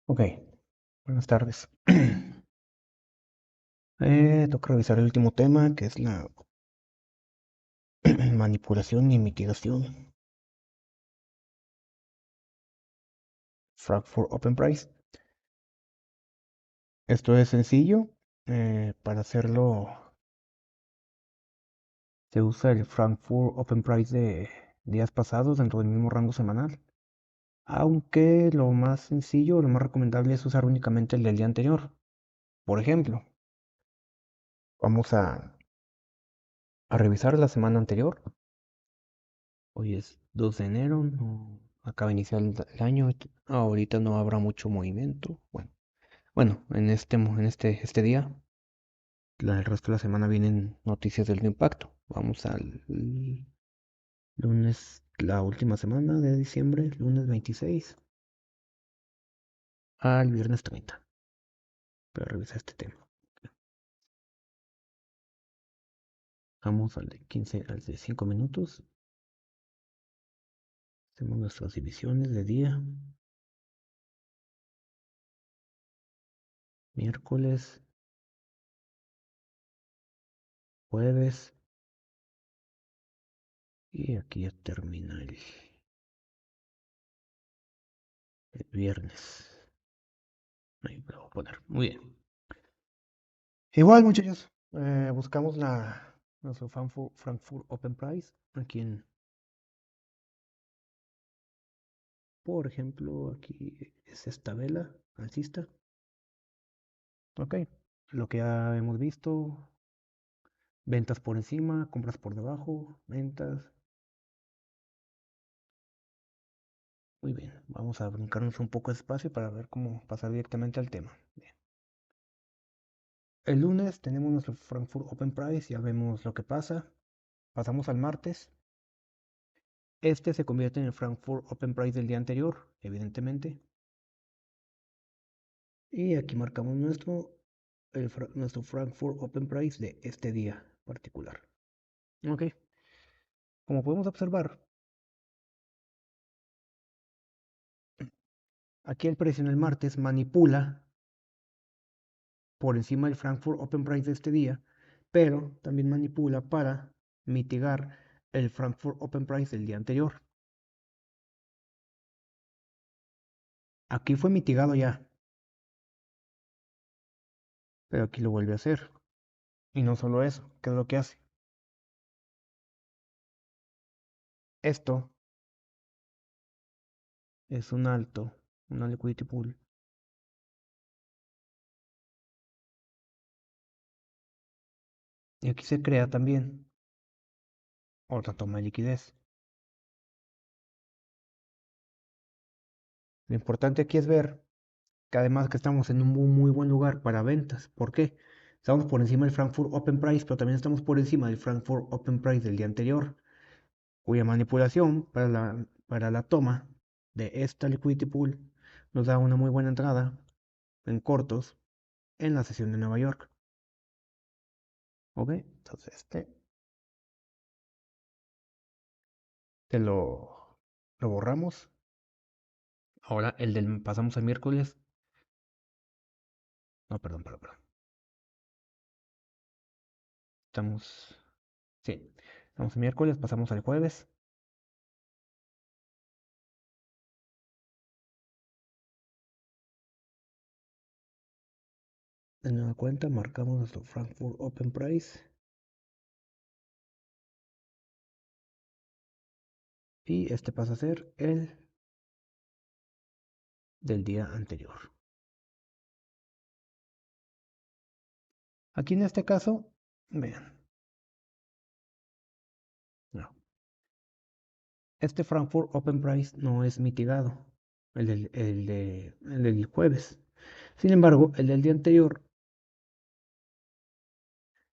Ok, buenas tardes. Toca revisar el último tema, que es la manipulación y mitigación. Frankfurt Open Price. Esto es sencillo. Para hacerlo se usa el Frankfurt Open Price de días pasados dentro del mismo rango semanal. Aunque lo más sencillo, lo más recomendable es usar únicamente el del día anterior. Por ejemplo, vamos a revisar la semana anterior. Hoy es 2 de enero, acaba de iniciar el año. Ahorita no habrá mucho movimiento. Bueno, en este día, el resto de la semana vienen noticias del impacto. Vamos al lunes, la última semana de diciembre, lunes 26 al viernes 30, para revisar este tema. Vamos al de 15, al de 5 minutos. Hacemos nuestras divisiones de día. Miércoles, jueves. Y aquí ya termina el viernes. Ahí lo voy a poner. Muy bien. Igual, muchachos. Buscamos nuestro Frankfurt Open Price. Aquí por ejemplo, aquí es esta vela alcista. Ok. Lo que ya hemos visto. Ventas por encima, compras por debajo, ventas. Muy bien. Vamos a brincarnos un poco de espacio para ver cómo pasar directamente al tema. Bien. El lunes tenemos nuestro Frankfurt Open Price. Ya vemos lo que pasa. Pasamos al martes. Este se convierte en el Frankfurt Open Price del día anterior, evidentemente. Y aquí marcamos nuestro Frankfurt Open Price de este día particular. Ok. Como podemos observar, aquí el precio en el martes manipula por encima del Frankfurt Open Price de este día, pero también manipula para mitigar el Frankfurt Open Price del día anterior. Aquí fue mitigado ya, pero aquí lo vuelve a hacer. Y no solo eso, ¿qué es lo que hace? Esto es un alto, una liquidity pool. Y aquí se crea también otra toma de liquidez. Lo importante aquí es ver que además que estamos en un muy buen lugar para ventas. ¿Por qué? Estamos por encima del Frankfurt Open Price, pero también estamos por encima del Frankfurt Open Price del día anterior, cuya manipulación para la toma de esta liquidity pool nos da una muy buena entrada en cortos en la sesión de Nueva York. ¿Ok? Entonces lo borramos. Ahora pasamos al miércoles. No, perdón. Estamos, sí, estamos el miércoles, pasamos al jueves. De nueva cuenta, marcamos nuestro Frankfurt Open Price y este pasa a ser el del día anterior. Aquí en este caso, vean, no, este Frankfurt Open Price no es mitigado, el del jueves. Sin embargo, el del día anterior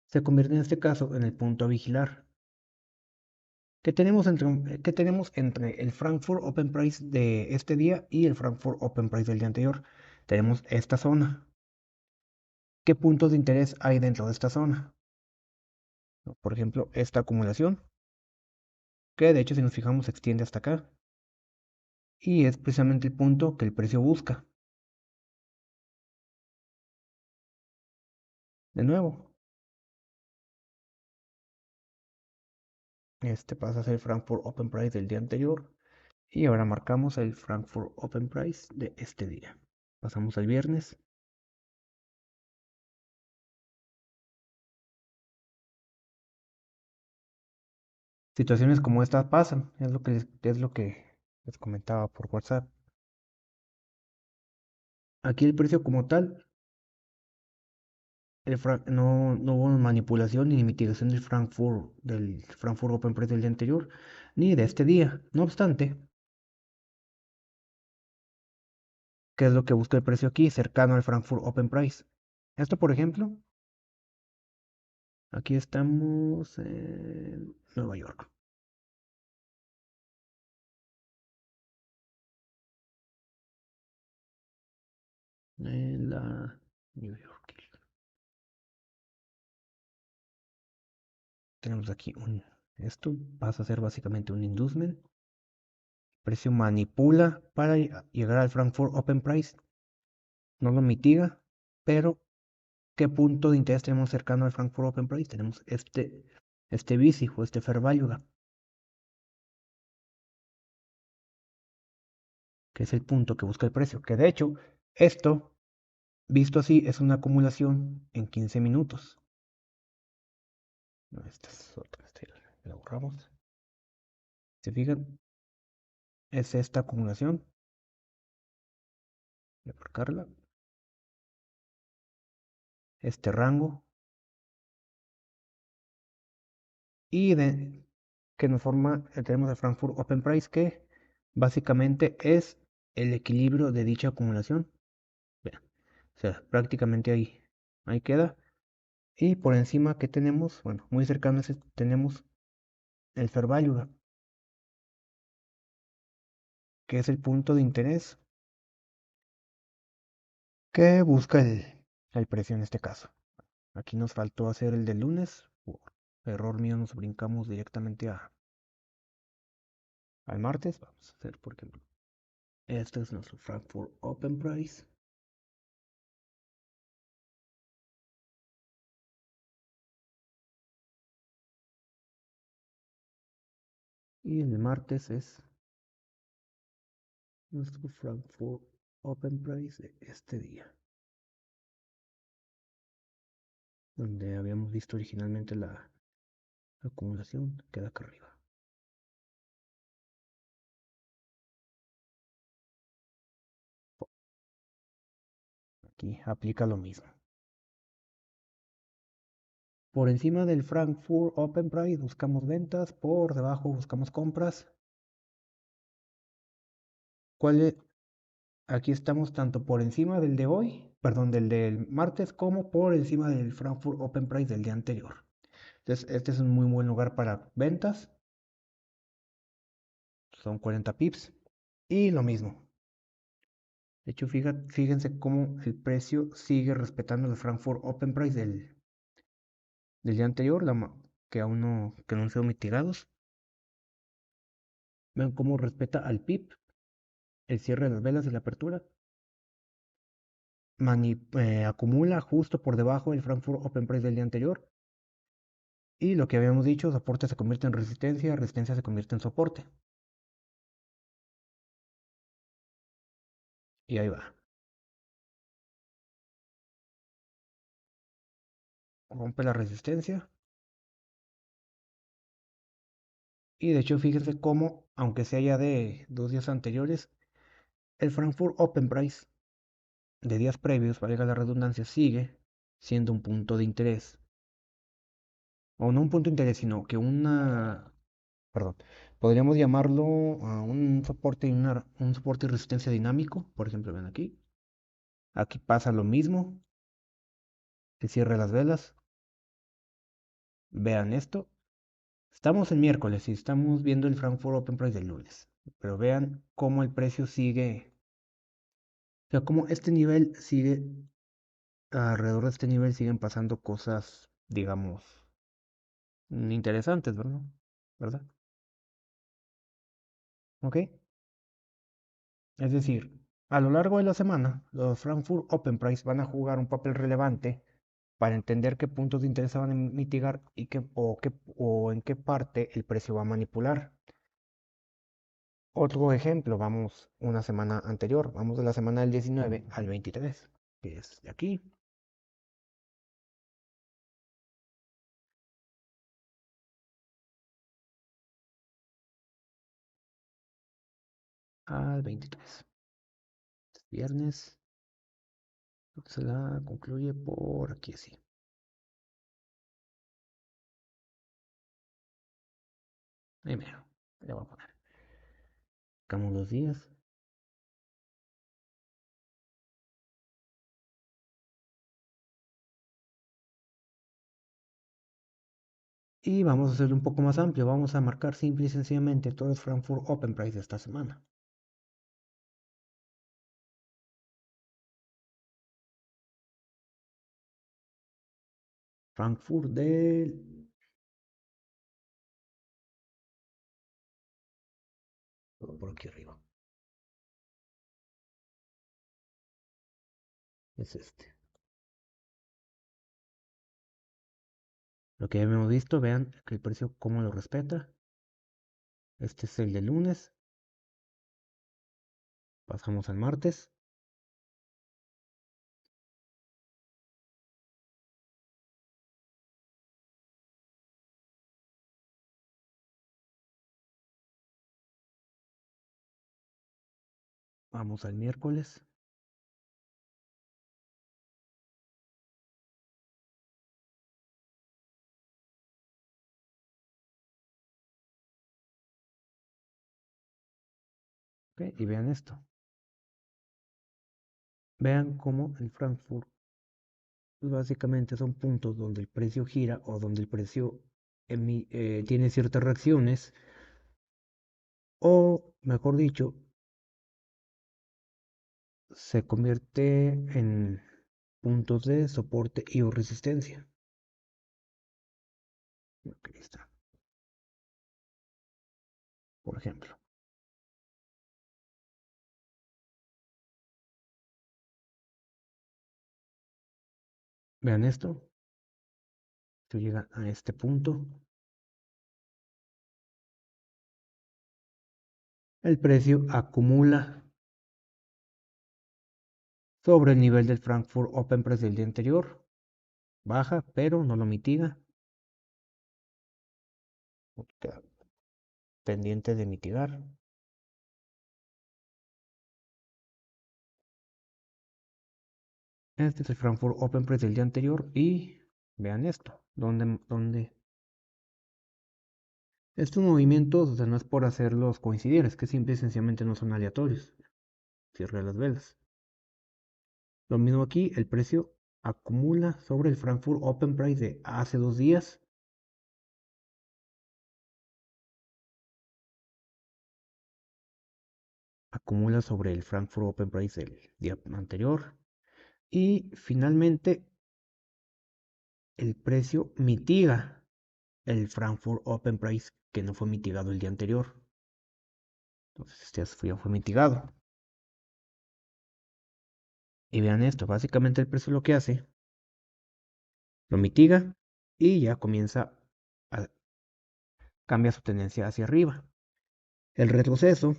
se convierte en este caso en el punto a vigilar. ¿Qué tenemos entre el Frankfurt Open Price de este día y el Frankfurt Open Price del día anterior? Tenemos esta zona. ¿Qué puntos de interés hay dentro de esta zona? Por ejemplo, esta acumulación, que de hecho si nos fijamos se extiende hasta acá. Y es precisamente el punto que el precio busca. De nuevo, este pasa a ser el Frankfurt Open Price del día anterior. Y ahora marcamos el Frankfurt Open Price de este día. Pasamos al viernes. Situaciones como estas pasan, es lo que les comentaba por WhatsApp. Aquí el precio como tal, no hubo manipulación ni mitigación del Frankfurt Open Price del día anterior, ni de este día. No obstante, ¿qué es lo que busca el precio aquí? Cercano al Frankfurt Open Price. Esto, por ejemplo, aquí estamos en Nueva York. En la New York. Tenemos aquí esto pasa a ser básicamente un inducement. Precio manipula para llegar al Frankfurt Open Price. No lo mitiga, pero ¿qué punto de interés tenemos cercano al Frankfurt Open Price? Tenemos este BISI o este Fair Value Gap, que es el punto que busca el precio. Que de hecho, esto, visto así, es una acumulación en 15 minutos. No, esta es otra, la borramos. ¿Se fijan? Es esta acumulación. Voy a marcarla. Este rango. Y que nos forma, tenemos el Frankfurt Open Price, que básicamente es el equilibrio de dicha acumulación. Vean, o sea, prácticamente ahí queda. Y por encima que tenemos, bueno, muy cercano a ese, tenemos el Fair Value Gap, que es el punto de interés que busca el precio en este caso. Aquí nos faltó hacer el del lunes. Por error mío nos brincamos directamente al martes. Vamos a hacer, por ejemplo, este es nuestro Frankfurt Open Price. Y el martes es nuestro Frankfurt Open Price de este día, donde habíamos visto originalmente la acumulación, queda acá arriba. Aquí aplica lo mismo. Por encima del Frankfurt Open Price buscamos ventas, por debajo buscamos compras. ¿Cuál es? Aquí estamos tanto por encima del de hoy, perdón, del martes, como por encima del Frankfurt Open Price del día anterior. Entonces, este es un muy buen lugar para ventas. Son 40 pips. Y lo mismo. De hecho, fíjense cómo el precio sigue respetando el Frankfurt Open Price del día anterior, que no han sido mitigados. Vean cómo respeta al PIB, el cierre de las velas de la apertura. Acumula justo por debajo del Frankfurt Open Price del día anterior. Y lo que habíamos dicho, soporte se convierte en resistencia, resistencia se convierte en soporte. Y ahí va. Rompe la resistencia. Y de hecho, fíjense cómo, aunque sea ya de 2 días anteriores, el Frankfurt Open Price de días previos, valga la redundancia, sigue siendo un punto de interés. O no un punto de interés, sino que perdón, podríamos llamarlo un soporte y resistencia dinámico. Por ejemplo, ven aquí. Aquí pasa lo mismo. Se cierra las velas. Vean esto. Estamos en miércoles y estamos viendo el Frankfurt Open Price del lunes. Pero vean cómo el precio sigue. O sea, cómo este nivel sigue. Alrededor de este nivel siguen pasando cosas, digamos, interesantes, ¿verdad? ¿Verdad? ¿Ok? Es decir, a lo largo de la semana, los Frankfurt Open Price van a jugar un papel relevante para entender qué puntos de interés se van a mitigar y o en qué parte el precio va a manipular. Otro ejemplo, vamos una semana anterior, vamos de la semana del 19 al 23, que es de aquí al 23. Es viernes, se la concluye por aquí así. Primero, le voy a poner. Sacamos los días. Y vamos a hacerlo un poco más amplio. Vamos a marcar simple y sencillamente todo el Frankfurt Open Price de esta semana. Frankfurt del... por aquí arriba. Es este. Lo que ya hemos visto, vean que el precio cómo lo respeta. Este es el de lunes. Pasamos al martes. Vamos al miércoles. ¿Ok? Y vean esto. Vean cómo el Frankfurt, pues básicamente son puntos donde el precio gira o donde el precio tiene ciertas reacciones. O, mejor dicho, se convierte en puntos de soporte y o resistencia. Aquí está, por ejemplo. Vean esto. Esto llega a este punto. El precio acumula sobre el nivel del Frankfurt Open Price del día anterior. Baja, pero no lo mitiga. Queda pendiente de mitigar. Este es el Frankfurt Open Price del día anterior y vean esto, donde estos movimientos, o sea, no es por hacerlos coincidir, es que simple y sencillamente no son aleatorios. Cierre las velas. Lo mismo aquí, el precio acumula sobre el Frankfurt Open Price de hace 2 días. Acumula sobre el Frankfurt Open Price del día anterior. Y finalmente, el precio mitiga el Frankfurt Open Price que no fue mitigado el día anterior. Entonces, este ya fue mitigado. Y vean esto, básicamente el precio lo que hace, lo mitiga y ya comienza a cambiar su tendencia hacia arriba. El retroceso,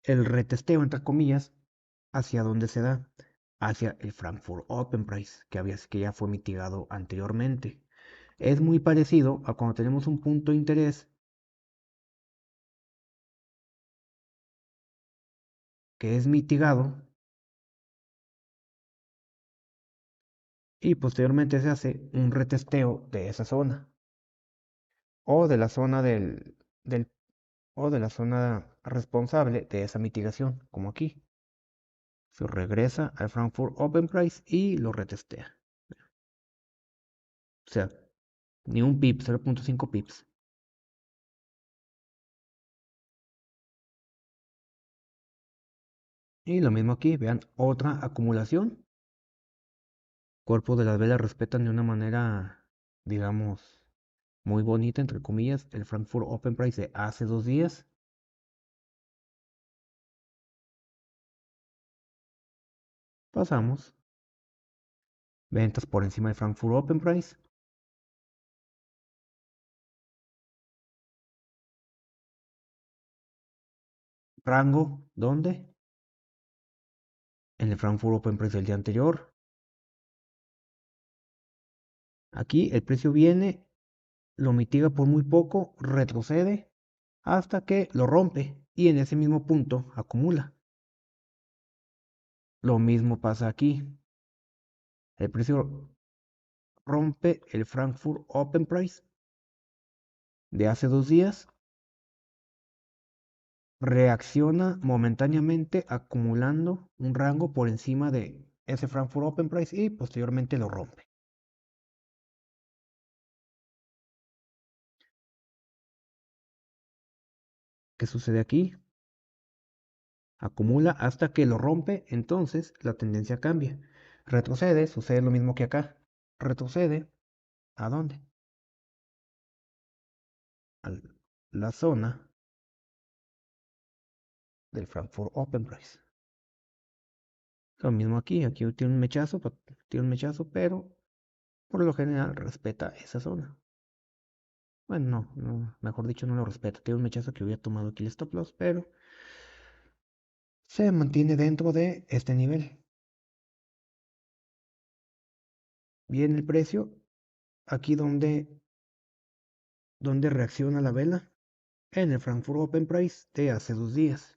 el retesteo entre comillas, hacia dónde se da, hacia el Frankfurt Open Price, que ya fue mitigado anteriormente. Es muy parecido a cuando tenemos un punto de interés que es mitigado y posteriormente se hace un retesteo de esa zona o de la zona del o de la zona responsable de esa mitigación, como aquí. Se regresa al Frankfurt Open Price y lo retestea. O sea, ni un pip, 0.5 pips. Y lo mismo aquí, vean, otra acumulación. Cuerpos de las velas respetan de una manera, digamos, muy bonita, entre comillas, el Frankfurt Open Price de hace 2 días. Pasamos Ventas por encima del Frankfurt Open Price. Rango, ¿dónde? En el Frankfurt Open Price del día anterior. Aquí el precio viene, lo mitiga por muy poco, retrocede hasta que lo rompe y en ese mismo punto acumula. Lo mismo pasa aquí. El precio rompe el Frankfurt Open Price de hace 2 días, reacciona momentáneamente acumulando un rango por encima de ese Frankfurt Open Price y posteriormente lo rompe. ¿Qué sucede aquí? Acumula hasta que lo rompe, entonces la tendencia cambia. Retrocede, sucede lo mismo que acá. Retrocede, ¿a dónde? A la zona del Frankfurt Open Price. Lo mismo aquí, aquí tiene un mechazo, pero por lo general respeta esa zona. Bueno, mejor dicho, no lo respeta. Tiene un mechazo que hubiera tomado aquí el stop loss, pero se mantiene dentro de este nivel. Viene el precio, aquí donde reacciona la vela, en el Frankfurt Open Price de hace 2 días.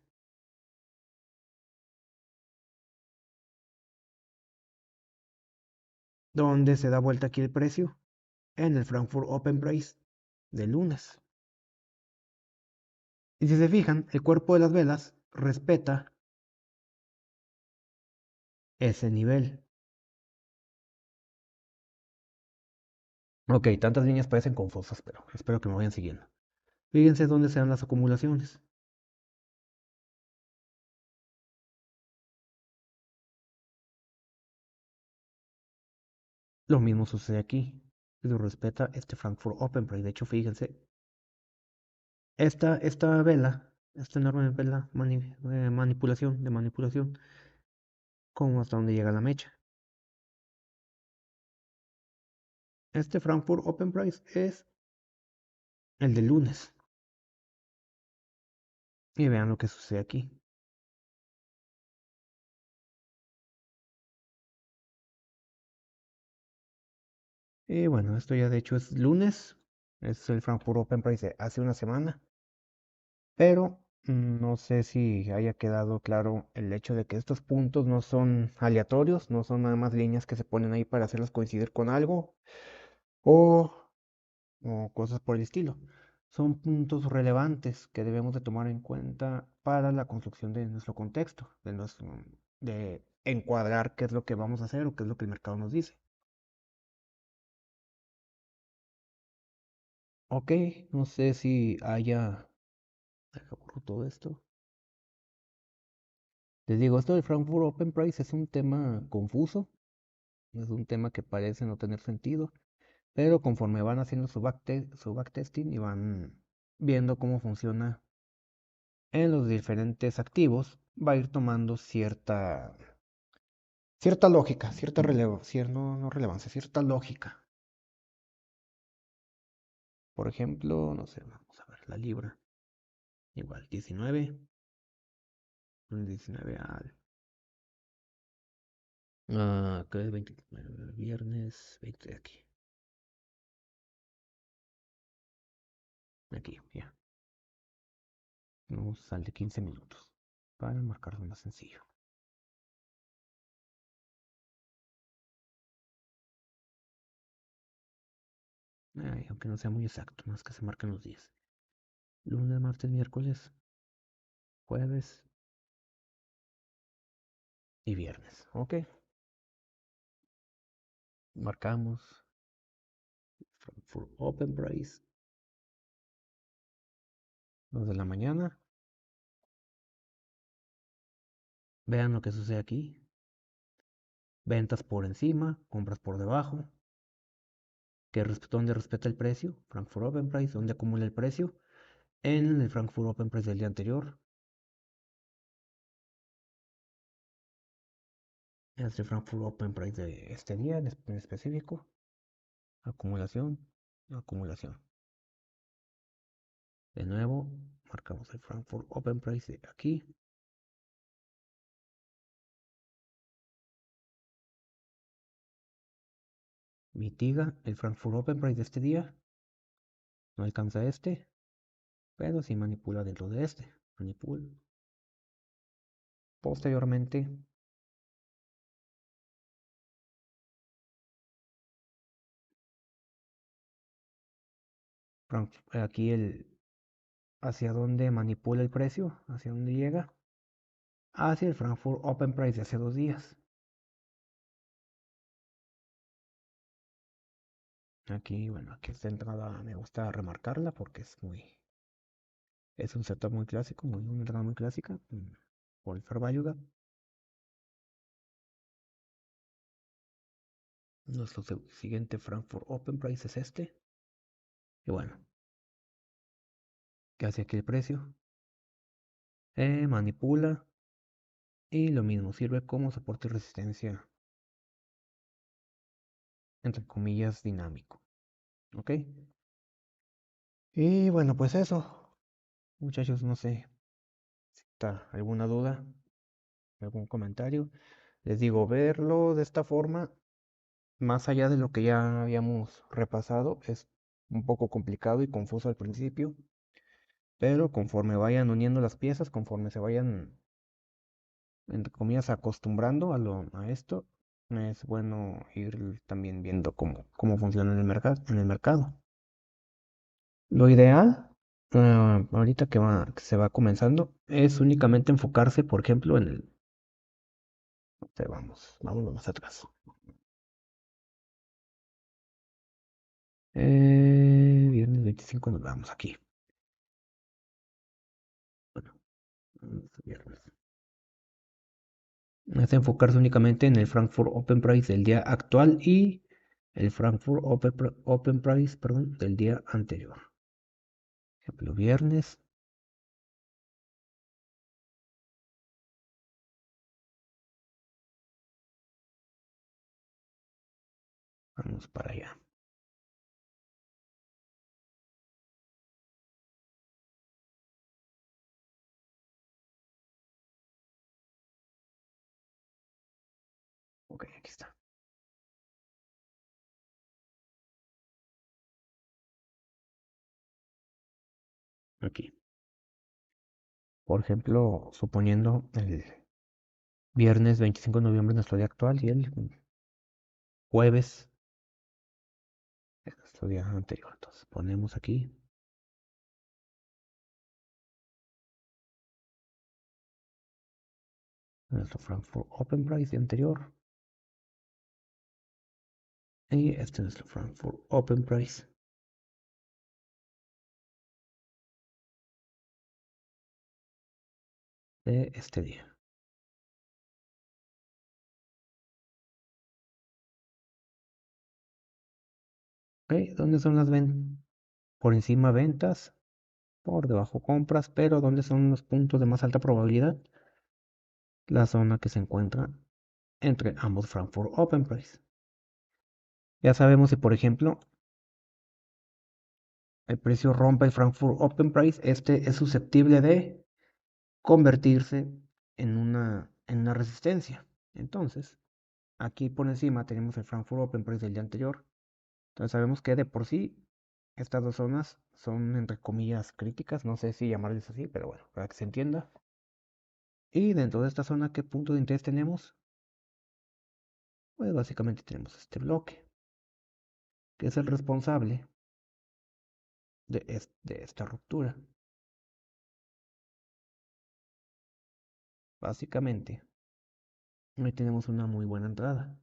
Donde se da vuelta aquí el precio, en el Frankfurt Open Price de lunes. Y si se fijan, el cuerpo de las velas respeta ese nivel. Ok, tantas líneas parecen confusas, pero espero que me vayan siguiendo. Fíjense dónde se dan las acumulaciones. Lo mismo sucede aquí. Lo respeta este Frankfurt Open Price. De hecho, fíjense, esta vela, esta enorme vela de manipulación, como hasta donde llega la mecha. Este Frankfurt Open Price es el de lunes. Y vean lo que sucede aquí. Y bueno, esto ya de hecho es lunes. Es el Frankfurt Open Price de hace una semana. Pero no sé si haya quedado claro el hecho de que estos puntos no son aleatorios, no son nada más líneas que se ponen ahí para hacerlas coincidir con algo o, o cosas por el estilo. Son puntos relevantes que debemos de tomar en cuenta para la construcción de nuestro contexto, de encuadrar qué es lo que vamos a hacer o qué es lo que el mercado nos dice. Ok, no sé si haya... Deja borro todo esto. Les digo, esto del Frankfurt Open Price es un tema confuso, es un tema que parece no tener sentido, pero conforme van haciendo su backtesting y van viendo cómo funciona en los diferentes activos, va a ir tomando cierta lógica, cierta relevancia, no relevancia, cierta lógica. Por ejemplo, no sé, vamos a ver, la libra, igual, 19, 19 al... ¿qué es 29? Viernes 20 de aquí. Aquí, ya. Nos sale 15 minutos para marcarlo más sencillo. Ay, aunque no sea muy exacto, más que se marquen los días. Lunes, martes, miércoles, jueves y viernes. Ok. Marcamos for Open Price. 2 de la mañana. Vean lo que sucede aquí. Ventas por encima, compras por debajo. ¿Dónde respeta el precio? Frankfurt Open Price. ¿Dónde acumula el precio? En el Frankfurt Open Price del día anterior. Es el Frankfurt Open Price de este día en específico. Acumulación, acumulación. De nuevo, marcamos el Frankfurt Open Price de aquí. Mitiga el Frankfurt Open Price de este día. No alcanza este, pero sí manipula dentro de este. Manipula. Posteriormente, aquí hacia dónde manipula el precio, hacia dónde llega, hacia el Frankfurt Open Price de hace 2 días. Aquí, bueno, aquí esta entrada me gusta remarcarla porque es un setup muy clásico, una entrada muy clásica, por el fair value gap. Nuestro siguiente Frankfurt Open Price es este. Y bueno, ¿qué hace aquí el precio? Manipula y lo mismo, sirve como soporte y resistencia, entre comillas, dinámico. ¿Ok? Y bueno, pues eso, muchachos, no sé si está alguna duda, algún comentario. Les digo, verlo de esta forma, más allá de lo que ya habíamos repasado, es un poco complicado y confuso al principio, pero conforme vayan uniendo las piezas, conforme se vayan, entre comillas, acostumbrando a esto, es bueno ir también viendo cómo funciona en el mercado. Lo ideal, ahorita que se va comenzando, es únicamente enfocarse, por ejemplo, vámonos más atrás. Viernes 25 nos vamos aquí. Bueno, viernes. Es enfocarse únicamente en el Frankfurt Open Price del día actual y el Frankfurt Open Price, perdón, del día anterior. Por ejemplo, viernes. Vamos para allá. Ok, aquí está. Aquí. Por ejemplo, suponiendo el viernes 25 de noviembre nuestro día actual y el jueves nuestro día anterior. Entonces ponemos aquí nuestro Frankfurt Open Price de anterior. Y este es nuestro Frankfurt Open Price de este día. Ok, ¿dónde son las ventas? Por encima ventas, por debajo compras, pero ¿dónde son los puntos de más alta probabilidad? La zona que se encuentra entre ambos Frankfurt Open Price. Ya sabemos si, por ejemplo, el precio rompe el Frankfurt Open Price, este es susceptible de convertirse en una resistencia. Entonces, aquí por encima tenemos el Frankfurt Open Price del día anterior. Entonces sabemos que de por sí estas dos zonas son entre comillas críticas, no sé si llamarles así, pero bueno, para que se entienda. Y dentro de esta zona, ¿qué punto de interés tenemos? Pues básicamente tenemos este bloque, que es el responsable de esta ruptura. Básicamente, ahí tenemos una muy buena entrada.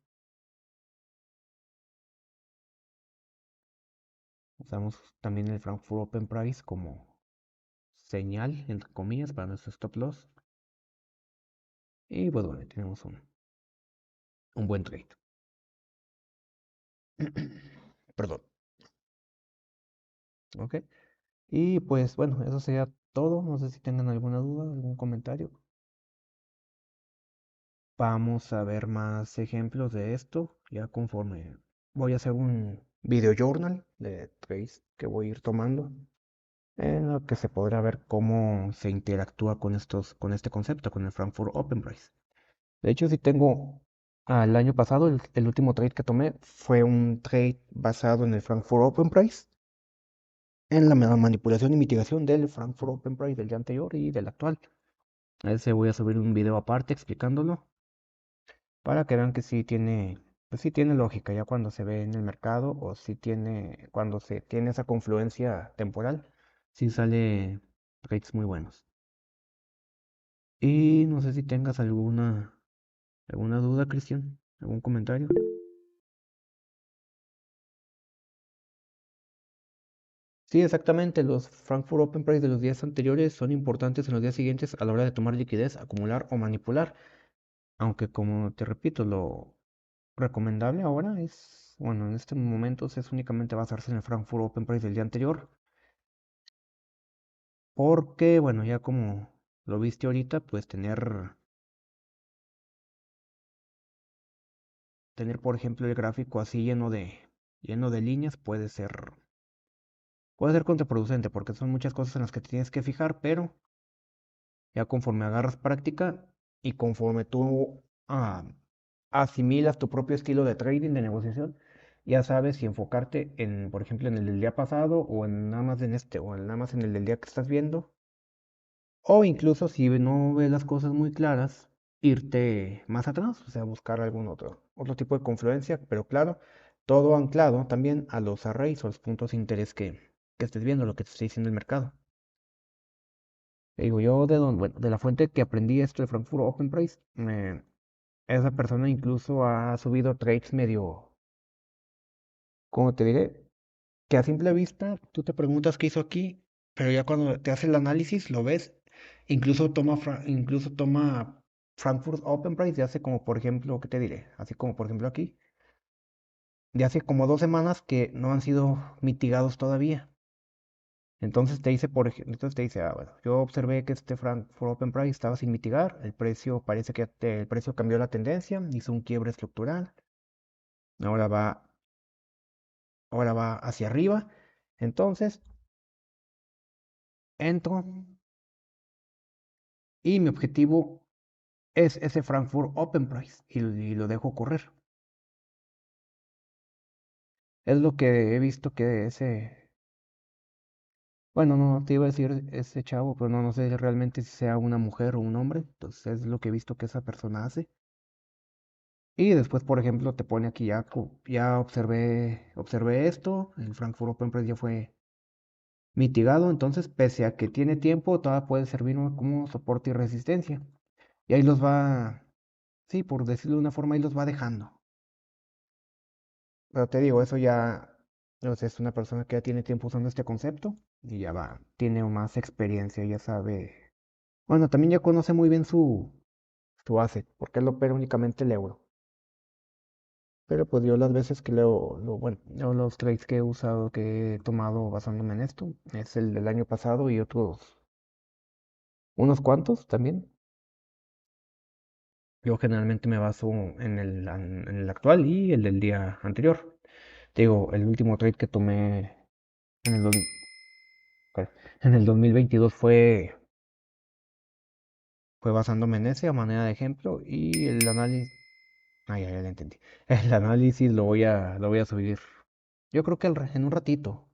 Usamos también el Frankfurt Open Price como señal, entre comillas, para nuestro stop loss. Y pues bueno, tenemos un buen trade. Perdón. Ok. Y pues bueno, eso sería todo. No sé si tengan alguna duda, algún comentario. Vamos a ver más ejemplos de esto, ya conforme voy a hacer un video journal de trades que voy a ir tomando, en lo que se podrá ver cómo se interactúa con con este concepto, con el Frankfurt Open Price. De hecho, si tengo al año pasado, el último trade que tomé fue un trade basado en el Frankfurt Open Price, en la manipulación y mitigación del Frankfurt Open Price del día anterior y del actual. A ese voy a subir un video aparte explicándolo para que vean que sí tiene, pues sí tiene lógica ya cuando se ve en el mercado o sí tiene, cuando se tiene esa confluencia temporal, sí sale trades muy buenos. Y no sé si tengas alguna duda, Cristian, algún comentario. Sí, exactamente. Los Frankfurt Open Price de los días anteriores son importantes en los días siguientes a la hora de tomar liquidez, acumular o manipular. Aunque como te repito, lo recomendable ahora es, bueno, en estos momentos es únicamente basarse en el Frankfurt Open Price del día anterior. Porque, bueno, ya como lo viste ahorita, pues tener, por ejemplo, el gráfico así lleno de líneas puede ser contraproducente porque son muchas cosas en las que te tienes que fijar, pero ya conforme agarras práctica y conforme tú asimilas tu propio estilo de trading, de negociación, ya sabes si enfocarte en, por ejemplo, en el del día pasado o en nada más en este o en nada más en el del día que estás viendo. O incluso si no ves las cosas muy claras, irte más atrás, o sea, buscar algún otro tipo de confluencia, pero claro, todo anclado también a los arrays o los puntos de interés que estés viendo, lo que te esté diciendo el mercado. Te digo, yo bueno, de la fuente que aprendí esto de Frankfurt Open Price, esa persona incluso ha subido trades medio, ¿cómo te diré? Que a simple vista tú te preguntas qué hizo aquí, pero ya cuando te hace el análisis lo ves, incluso toma Frankfurt Open Price de hace como por ejemplo, ¿qué te diré? Así como por ejemplo aquí, de hace como 2 semanas que no han sido mitigados todavía. Entonces te dice, entonces te dice, bueno, yo observé que este Frankfurt Open Price estaba sin mitigar, el precio parece que el precio cambió la tendencia, hizo un quiebre estructural, ahora va, ahora va hacia arriba. Entonces entro y mi objetivo es ese Frankfurt Open Price y lo dejo correr. Es lo que he visto que bueno, no te iba a decir ese chavo, pero no sé realmente si sea una mujer o un hombre. Entonces es lo que he visto que esa persona hace. Y después, por ejemplo, te pone aquí ya, ya observé esto, el Frankfurt Open Price ya fue mitigado, entonces pese a que tiene tiempo, todavía puede servir como soporte y resistencia. Y ahí los va, sí, por decirlo de una forma, ahí los va dejando. Pero te digo, eso ya, o sea, es una persona que ya tiene tiempo usando este concepto y ya va, tiene más experiencia, ya sabe. Bueno, también ya conoce muy bien su asset, porque él opera únicamente el euro. Pero pues yo las veces que bueno, yo los trades que he usado, que he tomado basándome en esto, es el del año pasado y unos cuantos también. Yo generalmente me baso en el actual y el del día anterior. Te digo, el último trade que tomé en el, ok, en el 2022 fue basándome en ese a manera de ejemplo y el análisis, ya lo entendí. El análisis lo voy a subir. Yo creo que en un ratito.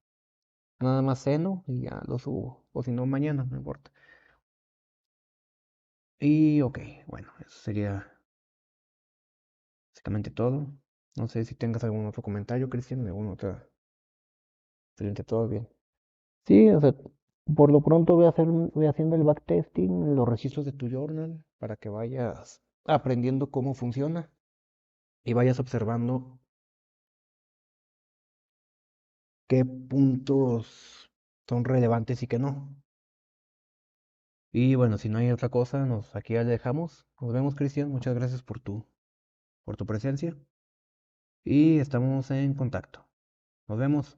Nada más ceno y ya lo subo. O si no, mañana, no importa. Y ok, bueno, eso sería básicamente todo. No sé si tengas algún otro comentario, Cristian, alguna otra. Excelente, todo bien. Sí, o sea, por lo pronto voy haciendo el backtesting, los registros de tu journal, para que vayas aprendiendo cómo funciona y vayas observando qué puntos son relevantes y qué no. Y bueno, si no hay otra cosa, aquí ya le dejamos. Nos vemos, Cristian. Muchas gracias por tu presencia y estamos en contacto. Nos vemos.